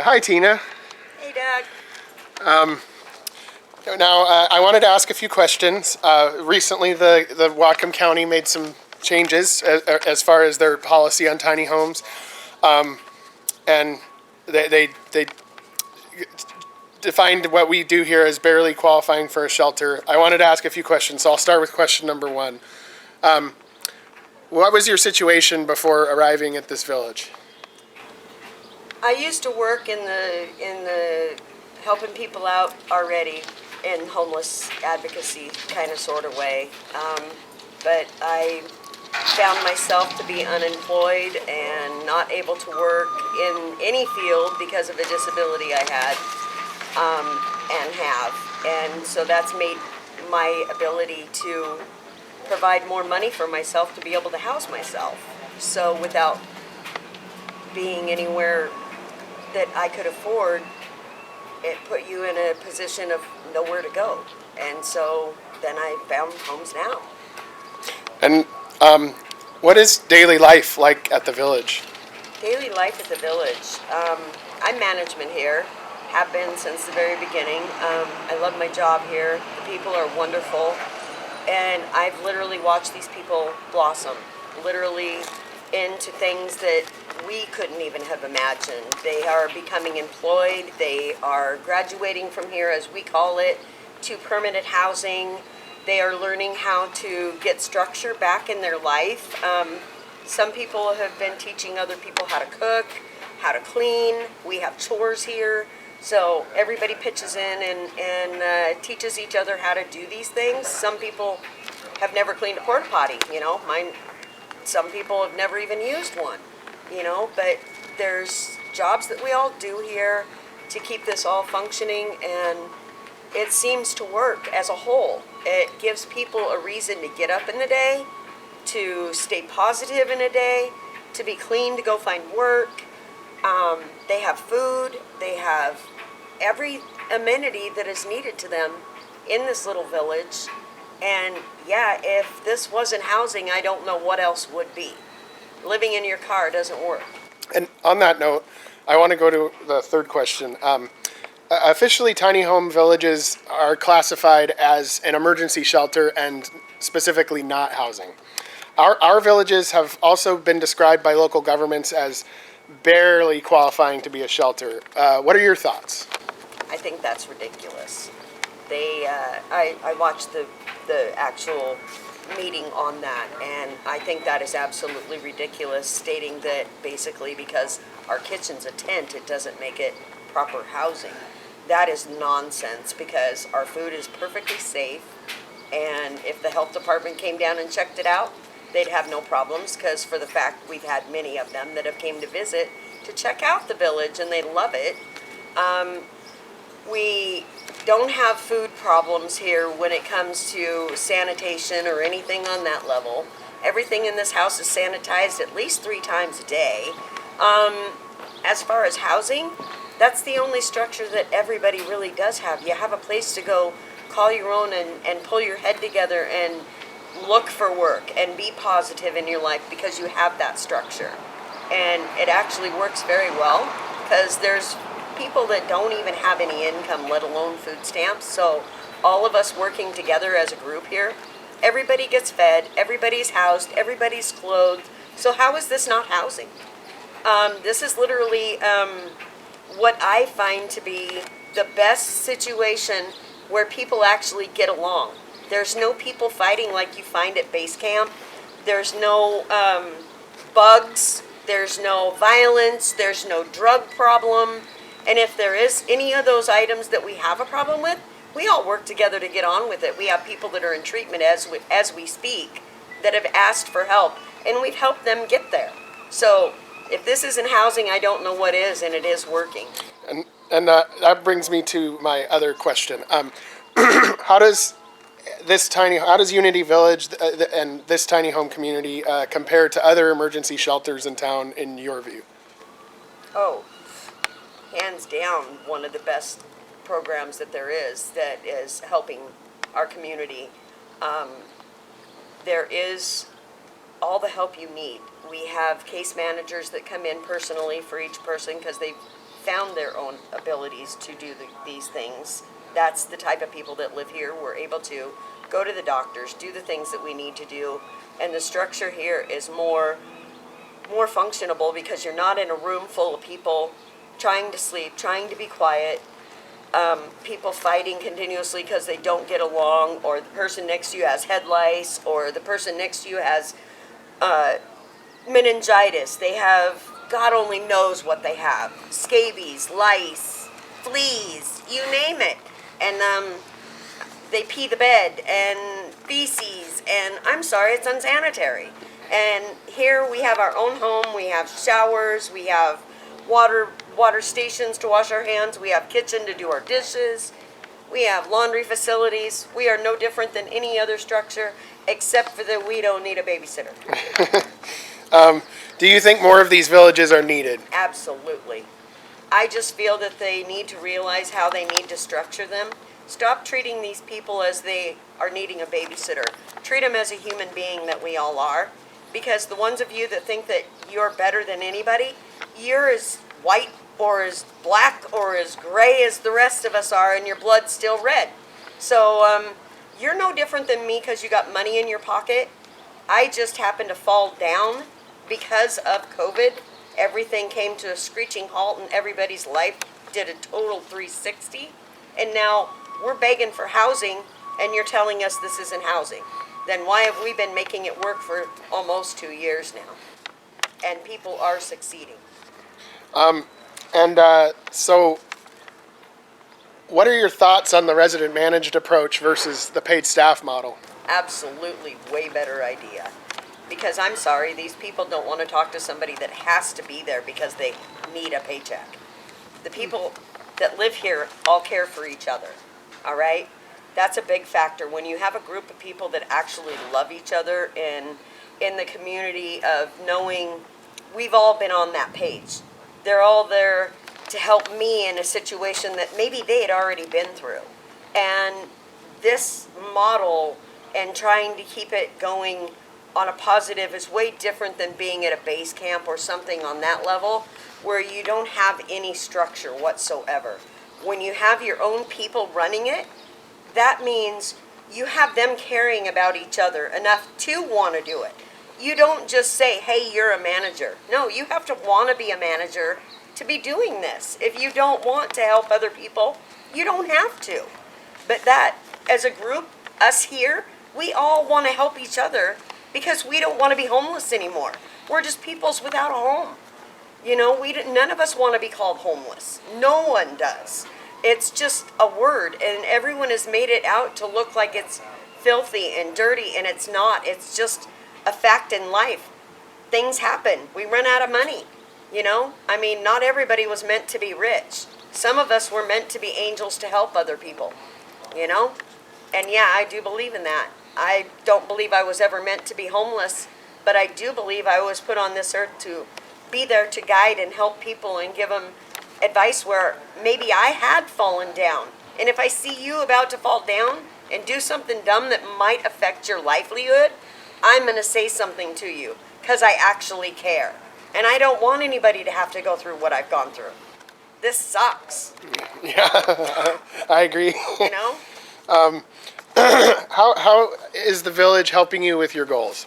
Hi, Tina. Hey, Doug. Now, I wanted to ask a few questions. Recently, the Whatcom County made some changes as far as their policy on tiny homes, and they defined what we do here as barely qualifying for a shelter. I wanted to ask a few questions, so I'll start with question number one. What was your situation before arriving at this village? I used to work in the helping people out already in homeless advocacy kind of sort of way, but I found myself to be unemployed and not able to work in any field because of a disability I had and have, and so that's made my ability to provide more money for myself to be able to house myself. So without being anywhere that I could afford, it put you in a position of nowhere to go. And so then I found HomesNOW. And what is daily life like at the village? Daily life at the village. I'm management here, have been since the very beginning. I love my job here. The people are wonderful. And I've literally watched these people blossom, literally into things that we couldn't even have imagined. They are becoming employed. They are graduating from here, as we call it, to permanent housing. They are learning how to get structure back in their life. Some people have been teaching other people how to cook, how to clean. We have chores here. So everybody pitches in and teaches each other how to do these things. Some people have never cleaned a porta potty, some people have never even used one, but there's jobs that we all do here to keep this all functioning, and it seems to work as a whole. It gives people a reason to get up in the day, to stay positive in a day, to be clean, to go find work. They have food, they have every amenity that is needed to them in this little village. And yeah, if this wasn't housing, I don't know what else would be. Living in your car doesn't work. And on that note, I want to go to the third question. Officially, tiny home villages are classified as an emergency shelter and specifically not housing. Our villages have also been described by local governments as barely qualifying to be a shelter. What are your thoughts? I think that's ridiculous. I watched the actual meeting on that, and I think that is absolutely ridiculous, stating that basically because our kitchen's a tent, it doesn't make it proper housing. That is nonsense, because our food is perfectly safe, and if the health department came down and checked it out, they'd have no problems, because for the fact we've had many of them that have came to visit to check out the village, and they love it. We don't have food problems here when it comes to sanitation or anything on that level. Everything in this house is sanitized at least 3 times a day. As far as housing, that's the only structure that everybody really does have. You have a place to go call your own and pull your head together and look for work and be positive in your life because you have that structure. And it actually works very well, because there's people that don't even have any income, let alone food stamps. So all of us working together as a group here, everybody gets fed, everybody's housed, everybody's clothed. So how is this not housing? This is literally what I find to be the best situation where people actually get along. There's no people fighting like you find at base camp. There's no bugs. There's no violence. There's no drug problem. And if there is any of those items that we have a problem with, we all work together to get on with it. We have people that are in treatment as we speak that have asked for help, and we've helped them get there. So if this isn't housing, I don't know what is, and it is working. And that brings me to my other question. How does Unity Village and this tiny home community compare to other emergency shelters in town, in your view? Oh, hands down, one of the best programs that there is that is helping our community. There is all the help you need. We have case managers that come in personally for each person because they've found their own abilities to do these things. That's the type of people that live here. We're able to go to the doctors, do the things that we need to do, and the structure here is more functionable because you're not in a room full of people trying to sleep, trying to be quiet, people fighting continuously because they don't get along, or the person next to you has head lice, or the person next to you has meningitis. They have, God only knows what they have, scabies, lice, fleas, you name it. And they pee the bed and feces, and I'm sorry, it's unsanitary. And here we have our own home, we have showers, we have water stations to wash our hands, we have kitchen to do our dishes, we have laundry facilities. We are no different than any other structure, except for that we don't need a babysitter. Do you think more of these villages are needed? Absolutely. I just feel that they need to realize how they need to structure them. Stop treating these people as they are needing a babysitter. Treat them as a human being that we all are. Because the ones of you that think that you're better than anybody, you're as white or as black or as gray as the rest of us are, and your blood's still red. So you're no different than me because you got money in your pocket. I just happened to fall down because of COVID. Everything came to a screeching halt and everybody's life did a total 360. And now we're begging for housing and you're telling us this isn't housing. Then why have we been making it work for almost 2 years now? And people are succeeding. So what are your thoughts on the resident managed approach versus the paid staff model? Absolutely way better idea. Because I'm sorry, these people don't want to talk to somebody that has to be there because they need a paycheck. The people that live here all care for each other, all right? That's a big factor. When you have a group of people that actually love each other and in the community of knowing we've all been on that page. They're all there to help me in a situation that maybe they had already been through. And this model and trying to keep it going on a positive is way different than being at a base camp or something on that level where you don't have any structure whatsoever. When you have your own people running it, that means you have them caring about each other enough to want to do it. You don't just say, hey, you're a manager. No, you have to want to be a manager to be doing this. If you don't want to help other people, you don't have to. But that, as a group, us here, we all want to help each other because we don't want to be homeless anymore. We're just peoples without a home. You know, none of us want to be called homeless. No one does. It's just a word, and everyone has made it out to look like it's filthy and dirty, and it's not. It's just a fact in life. Things happen. We run out of money, you know? I mean, not everybody was meant to be rich. Some of us were meant to be angels to help other people, you know? And yeah, I do believe in that. I don't believe I was ever meant to be homeless, but I do believe I was put on this earth to be there to guide and help people and give them advice where maybe I had fallen down. And if I see you about to fall down and do something dumb that might affect your livelihood, I'm going to say something to you because I actually care. And I don't want anybody to have to go through what I've gone through. This sucks. Yeah, I agree. You know? How is the village helping you with your goals?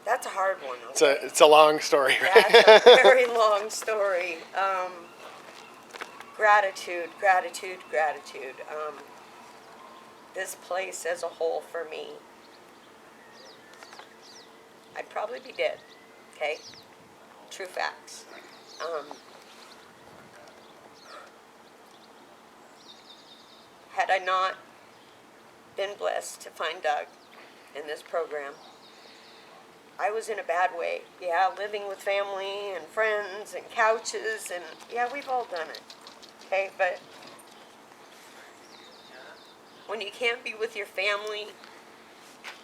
That's a hard one. Okay? It's a long story, right? That's a very long story. Gratitude. This place as a whole for me, I'd probably be dead, okay? True facts. Had I not been blessed to find Doug in this program, I was in a bad way. Yeah, living with family and friends and couches, and yeah, we've all done it, okay? But when you can't be with your family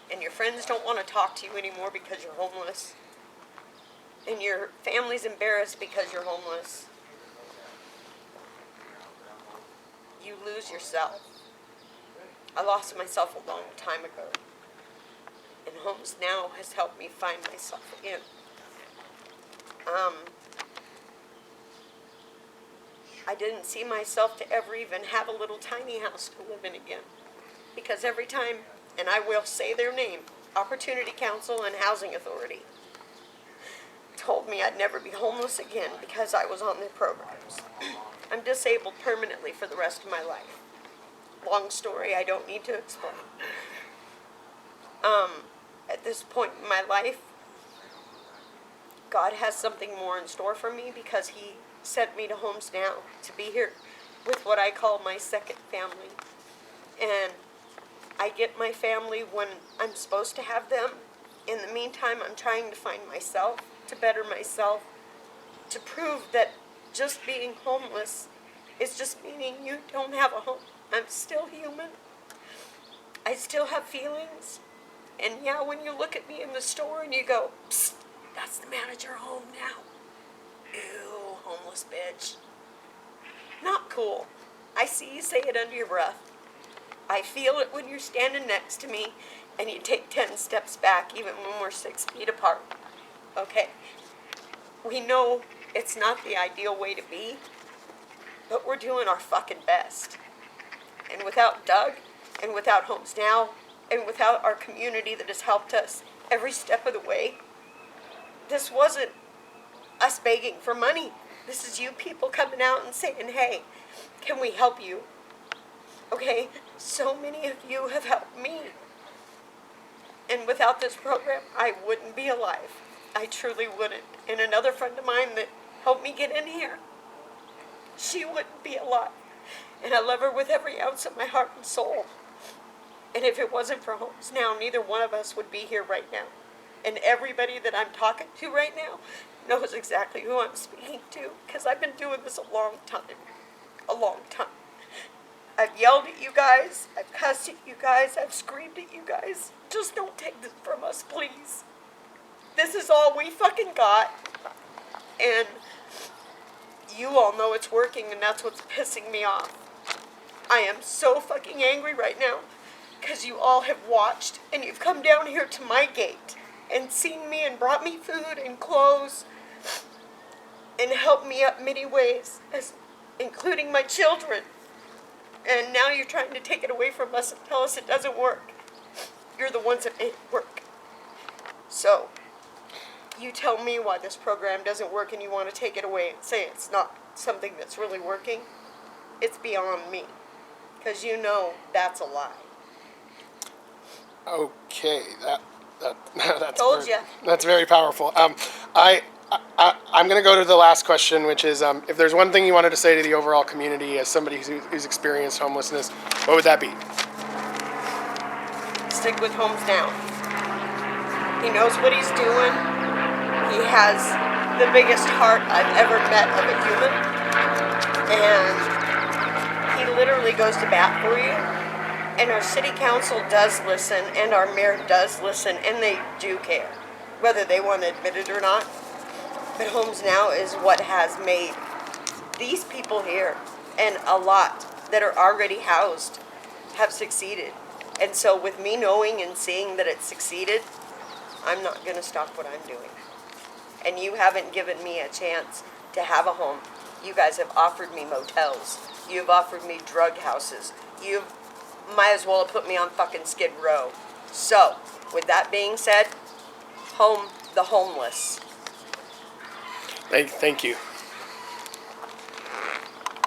and your friends don't want to talk to you anymore because you're homeless, and your family's embarrassed because you're homeless, you lose yourself. I lost myself a long time ago. And HomesNOW has helped me find myself again. I didn't see myself to ever even have a little tiny house to live in again. Because every time, and I will say their name, Opportunity Council and Housing Authority, told me I'd never be homeless again because I was on their programs. I'm disabled permanently for the rest of my life. Long story, I don't need to explain. At this point in my life, God has something more in store for me because He sent me to HomesNOW to be here with what I call my second family. And I get my family when I'm supposed to have them. In the meantime, I'm trying to find myself, to better myself, to prove that just being homeless is just meaning you don't have a home. I'm still human. I still have feelings. And yeah, when you look at me in the store and you go, psst, that's the manager of HomesNOW. Ew, homeless bitch. Not cool. I see you say it under your breath. I feel it when you're standing next to me and you take 10 steps back even when we're 6 feet apart. Okay? We know it's not the ideal way to be, but we're doing our fucking best. And without Doug, and without HomesNOW, and without our community that has helped us every step of the way, this wasn't us begging for money. This is you people coming out and saying, hey, can we help you? Okay? So many of you have helped me. And without this program, I wouldn't be alive. I truly wouldn't. And another friend of mine that helped me get in here, she wouldn't be alive. And I love her with every ounce of my heart and soul. And if it wasn't for HomesNOW, neither one of us would be here right now. And everybody that I'm talking to right now knows exactly who I'm speaking to, because I've been doing this a long time. A long time. I've yelled at you guys, I've cussed at you guys, I've screamed at you guys. Just don't take this from us, please. This is all we fucking got. And you all know it's working, and that's what's pissing me off. I am so fucking angry right now because you all have watched and you've come down here to my gate and seen me and brought me food and clothes and helped me up many ways, including my children. And now you're trying to take it away from us and tell us it doesn't work. You're the ones that made it work. So, you tell me why this program doesn't work and you want to take it away and say it's not something that's really working. It's beyond me. Because you know that's a lie. Okay, that's Told ya. That's very powerful. I'm going to go to the last question, which is, if there's one thing you wanted to say to the overall community as somebody who's experienced homelessness, what would that be? Stick with HomesNOW. He knows what he's doing. He has the biggest heart I've ever met of a human. And he literally goes to bat for you. And our city council does listen, and our mayor does listen, and they do care, whether they want to admit it or not. But HomesNOW is what has made these people here, and a lot that are already housed, have succeeded. And so with me knowing and seeing that it's succeeded, I'm not going to stop what I'm doing. And you haven't given me a chance to have a home. You guys have offered me motels. You've offered me drug houses. You might as well have put me on fucking Skid Row. So, with that being said, home the homeless. Thank you.